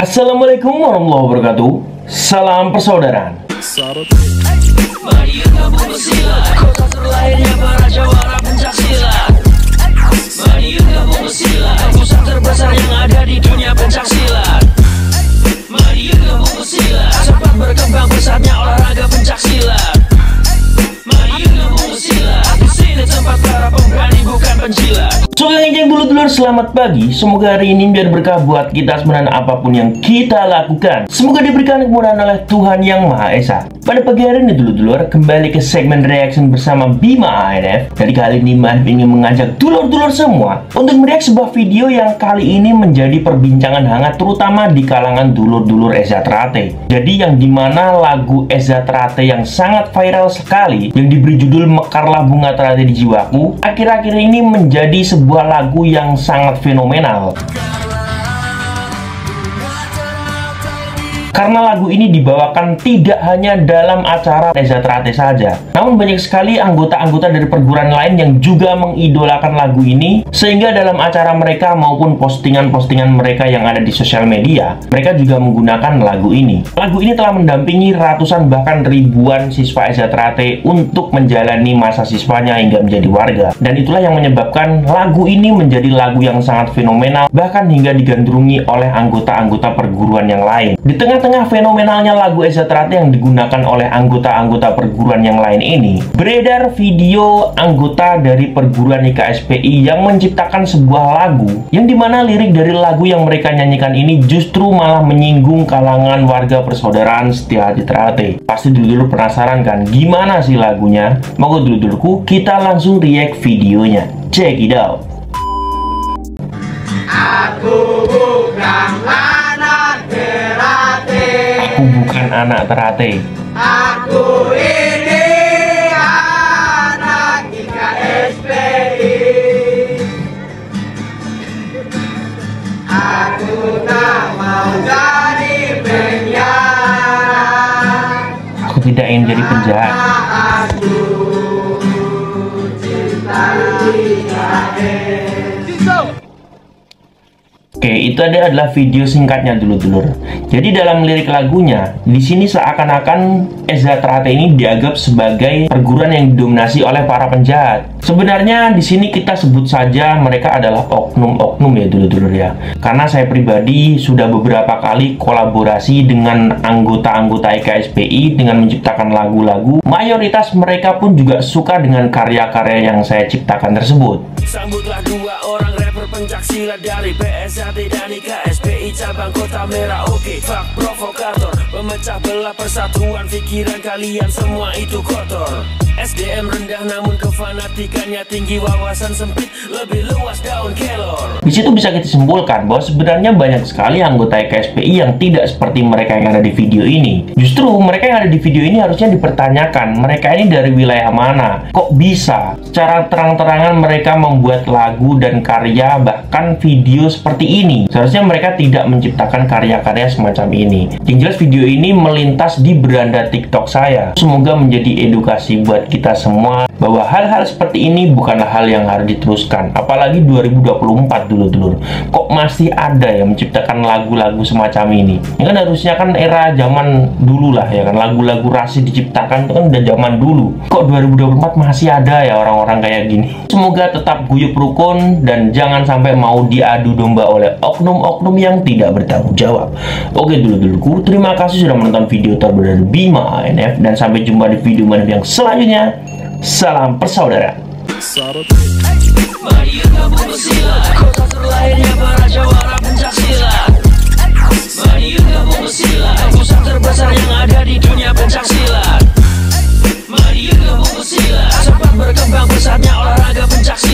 Assalamualaikum warahmatullahi wabarakatuh. Salam persaudaraan. Mari kita bersilat, kota terlahirnya para jawara pencaksilat. Mari kita bersilat, pusat terbesar yang ada di dunia pencaksilat. Mari kita bersilat, sempat berkembang pesatnya olahraga pencaksilat. Mari kita bersilat, di sini tempat para pemberani bukan penjilat. So geng dulur-dulur, selamat pagi. Semoga hari ini biar berkah buat kita sebenarnya apapun yang kita lakukan. Semoga diberikan kemudahan oleh Tuhan Yang Maha Esa. Pada pagi hari ini dulur-dulur, kembali ke segmen reaction bersama Bima ANF. Jadi kali ini Maaf ingin mengajak dulur-dulur semua untuk melihat sebuah video yang kali ini menjadi perbincangan hangat terutama di kalangan dulur-dulur Eza Trate. Jadi yang dimana lagu Eza Trate yang sangat viral sekali yang diberi judul Mekarlah Bunga Trate di Jiwaku akhir-akhir ini menjadi sebuah lagu yang sangat fenomenal. Karena lagu ini dibawakan tidak hanya dalam acara Eza Trate saja, namun banyak sekali anggota-anggota dari perguruan lain yang juga mengidolakan lagu ini, sehingga dalam acara mereka maupun postingan-postingan mereka yang ada di sosial media, mereka juga menggunakan lagu ini. Lagu ini telah mendampingi ratusan bahkan ribuan siswa Eza Trate untuk menjalani masa siswanya hingga menjadi warga. Dan itulah yang menyebabkan lagu ini menjadi lagu yang sangat fenomenal, bahkan hingga digandrungi oleh anggota-anggota perguruan yang lain. Di tengah fenomenalnya lagu Eza Trate yang digunakan oleh anggota-anggota perguruan yang lain ini, beredar video anggota dari perguruan IKSPI yang menciptakan sebuah lagu yang dimana lirik dari lagu yang mereka nyanyikan ini justru malah menyinggung kalangan warga persaudaraan Setiahati Trate. Pasti dulu penasaran kan gimana sih lagunya? Mau dulu-duluku kita langsung react videonya. Check it out. Aku bukan anak Trate. Aku bukan anak Trate. Aku ini anak IKSPI. Aku tak mau jadi penjara. Aku tidak ingin jadi penjahat. Aku cinta IKSPI. Oke, itu adalah video singkatnya dulur-dulur. Jadi dalam lirik lagunya, di sini seakan-akan Eza Trate ini dianggap sebagai perguruan yang didominasi oleh para penjahat. Sebenarnya di sini kita sebut saja mereka adalah oknum-oknum ya dulur-dulur ya. Karena saya pribadi sudah beberapa kali kolaborasi dengan anggota-anggota IKSPI dengan menciptakan lagu-lagu. Mayoritas mereka pun juga suka dengan karya-karya yang saya ciptakan tersebut. Sambutlah dua orang rapper pencaksilat dari PSAT dan IKSPI cabang Kota Merah. Oke, fuck provokator, pemecah belah persatuan pikiran kalian semua itu kotor. SDM rendah namun kefanatikannya tinggi, wawasan sempit lebih luas daun kelor. Di situ bisa kita simpulkan bahwa sebenarnya banyak sekali anggota IKSPI yang tidak seperti mereka yang ada di video ini. Justru mereka yang ada di video ini harusnya dipertanyakan, mereka ini dari wilayah mana? Kok bisa secara terang-terangan mereka membuat lagu dan karya bahkan video seperti ini? Seharusnya mereka tidak menciptakan karya-karya semacam ini. Yang jelas video ini melintas di beranda TikTok saya. Semoga menjadi edukasi buat kita semua bahwa hal-hal seperti ini bukanlah hal yang harus diteruskan. Apalagi 2024 dulur-dulur. Kok masih ada yang menciptakan lagu-lagu semacam ini? Ini kan harusnya kan era zaman dulu lah ya kan. Lagu-lagu Rasi diciptakan itu kan udah zaman dulu. Kok 2024 masih ada ya orang-orang kayak gini? Semoga tetap guyup rukun dan jangan sampai mau diadu domba oleh oknum-oknum yang tidak bertanggung jawab. Oke dulur-dulurku, terima kasih sudah menonton video terbaru dari Bima ANF dan sampai jumpa di video yang selanjutnya. Salam persaudaraan. Mari kita bersilat, kota terlahirnya para jawara pencaksilat. Mari kita bersilat, pusat terbesar yang ada di dunia pencaksilat. Mari kita bersilat, sempat berkembang pesatnya olahraga pencaksilat.